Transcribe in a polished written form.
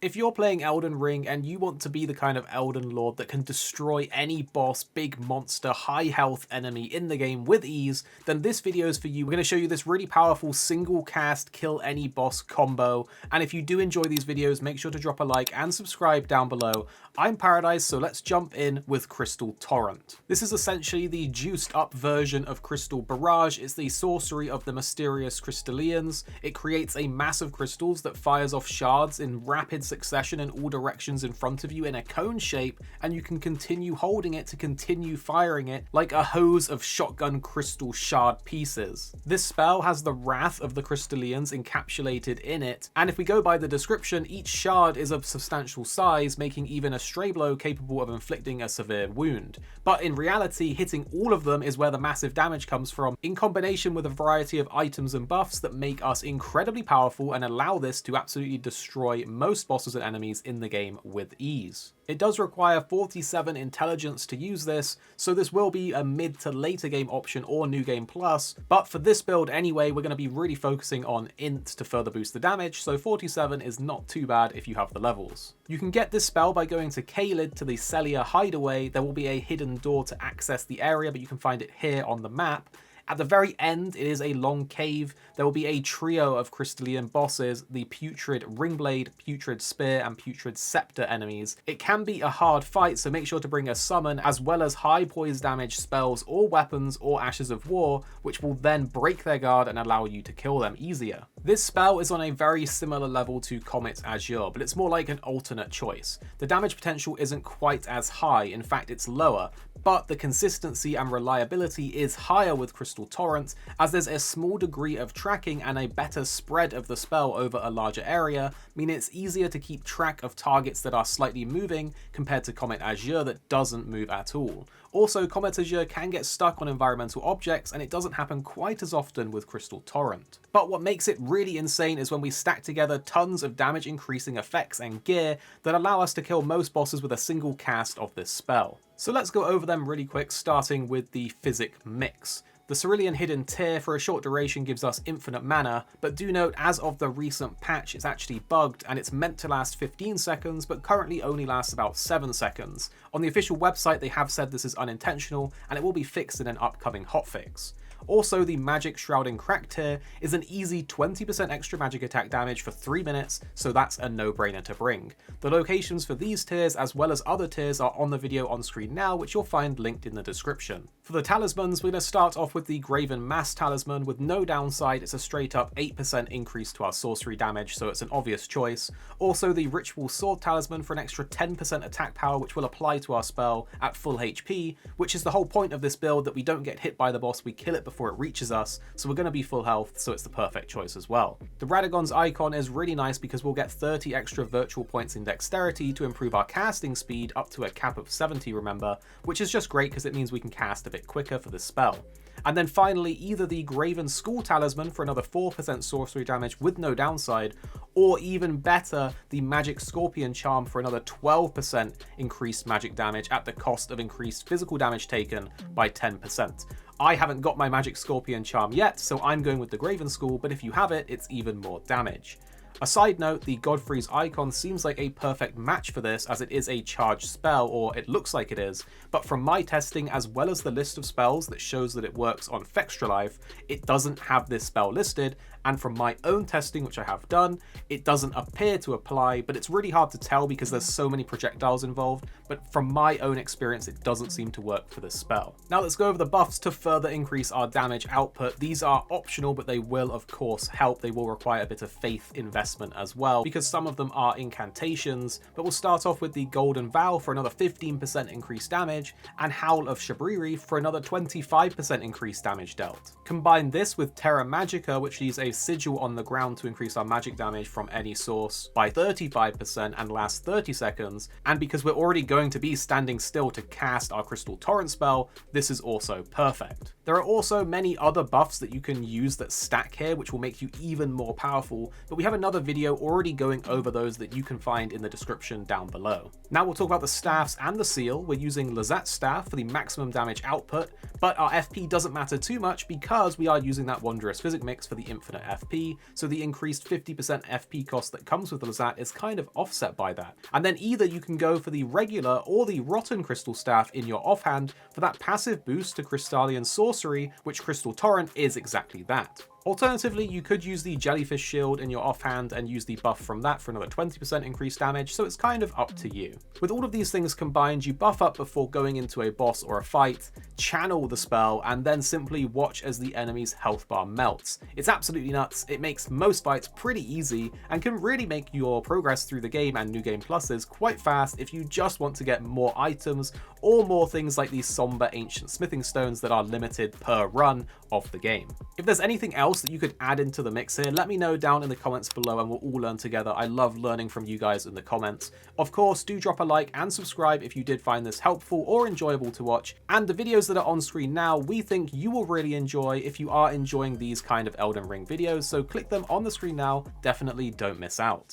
If you're playing Elden Ring and you want to be the kind of Elden Lord that can destroy any boss, big monster, high health enemy in the game with ease, then this video is for you. We're going to show you this really powerful single cast kill any boss combo. And if you do enjoy these videos, make sure to drop a like and subscribe down below. I'm Paradise, so let's jump in with Crystal Torrent. This is essentially the juiced up version of Crystal Barrage. It's the sorcery of the mysterious Crystallians. It creates a mass of crystals that fires off shards in rapid succession in all directions in front of you in a cone shape, and you can continue holding it to continue firing it like a hose of shotgun crystal shard pieces. This spell has the wrath of the Crystallians encapsulated in it, and if we go by the description, each shard is of substantial size, making even a stray blow capable of inflicting a severe wound. But in reality, hitting all of them is where the massive damage comes from, in combination with a variety of items and buffs that make us incredibly powerful and allow this to absolutely destroy most bosses and enemies in the game with ease. It does require 47 intelligence to use this, so this will be a mid to later game option or new game plus, but for this build anyway, we're going to be really focusing on int to further boost the damage, so 47 is not too bad if you have the levels. You can get this spell by going to Caelid to the Celia hideaway. There will be a hidden door to access the area, but you can find it here on the map. At the very end, it is a long cave. There will be a trio of Crystallian bosses, the Putrid Ringblade, Putrid Spear, and Putrid Scepter enemies. It can be a hard fight, so make sure to bring a summon, as well as high poise damage spells or weapons or Ashes of War, which will then break their guard and allow you to kill them easier. This spell is on a very similar level to Comet's Azure, but it's more like an alternate choice. The damage potential isn't quite as high, in fact it's lower, but the consistency and reliability is higher with Crystal Torrent, as there's a small degree of tracking and a better spread of the spell over a larger area, meaning it's easier to keep track of targets that are slightly moving compared to Comet Azure that doesn't move at all. Also, Comet Azure can get stuck on environmental objects, and it doesn't happen quite as often with Crystal Torrent. But what makes it really insane is when we stack together tons of damage increasing effects and gear that allow us to kill most bosses with a single cast of this spell. So let's go over them really quick, starting with the Physic Mix. The Cerulean Hidden Tear for a short duration gives us infinite mana, but do note as of the recent patch it's actually bugged and it's meant to last 15 seconds but currently only lasts about 7 seconds. On the official website they have said this is unintentional and it will be fixed in an upcoming hotfix. Also, the Magic Shrouding Crack tier is an easy 20% extra magic attack damage for 3 minutes, so that's a no-brainer to bring. The locations for these tiers as well as other tiers are on the video on screen now, which you'll find linked in the description. For the talismans, we're going to start off with the Graven Mass Talisman with no downside. It's a straight up 8% increase to our sorcery damage, so it's an obvious choice. Also, the Ritual Sword Talisman for an extra 10% attack power, which will apply to our spell at full HP, which is the whole point of this build, that we don't get hit by the boss, we kill it before it reaches us, so we're going to be full health, so it's the perfect choice as well. The Radagon's icon is really nice because we'll get 30 extra virtual points in dexterity to improve our casting speed up to a cap of 70, remember, which is just great because it means we can cast a bit quicker for this spell. And then finally, either the Graven Skull Talisman for another 4% sorcery damage with no downside, or even better, the Magic Scorpion Charm for another 12% increased magic damage at the cost of increased physical damage taken by 10%. I haven't got my Magic Scorpion Charm yet, so I'm going with the Graven Skull, but if you have it, it's even more damage. A side note, the Godfrey's icon seems like a perfect match for this as it is a charged spell, or it looks like it is, but from my testing as well as the list of spells that shows that it works on Fextra Life, it doesn't have this spell listed, and from my own testing, which I have done, it doesn't appear to apply, but it's really hard to tell because there's so many projectiles involved, but from my own experience it doesn't seem to work for this spell. Now let's go over the buffs to further increase our damage output. These are optional, but they will of course help. They will require a bit of faith investment as well, because some of them are incantations, but we'll start off with the Golden Vow for another 15% increased damage, and Howl of Shabriri for another 25% increased damage dealt. Combine this with Terra Magica, which leaves a sigil on the ground to increase our magic damage from any source by 35% and lasts 30 seconds, and because we're already going to be standing still to cast our Crystal Torrent spell, this is also perfect. There are also many other buffs that you can use that stack here, which will make you even more powerful, but we have another another video already going over those that you can find in the description down below. Now we'll talk about the staffs and the seal. We're using Lazat's staff for the maximum damage output, but our FP doesn't matter too much because we are using that Wondrous Physic Mix for the infinite FP, so the increased 50% FP cost that comes with the Lazat is kind of offset by that. And then either you can go for the regular or the Rotten Crystal Staff in your offhand for that passive boost to Crystallian Sorcery, which Crystal Torrent is exactly that. Alternatively, you could use the Jellyfish Shield in your offhand and use the buff from that for another 20% increased damage, so it's kind of up to you. With all of these things combined, you buff up before going into a boss or a fight, channel the spell, and then simply watch as the enemy's health bar melts. It's absolutely nuts, it makes most fights pretty easy, and can really make your progress through the game and new game pluses quite fast if you just want to get more items or more things like these somber ancient smithing stones that are limited per run of the game. If there's anything else that you could add into the mix here, let me know down in the comments below and we'll all learn together. I love learning from you guys in the comments. Of course, do drop a like and subscribe if you did find this helpful or enjoyable to watch. And the videos that are on screen now, we think you will really enjoy if you are enjoying these kind of Elden Ring videos, so click them on the screen now. Definitely don't miss out.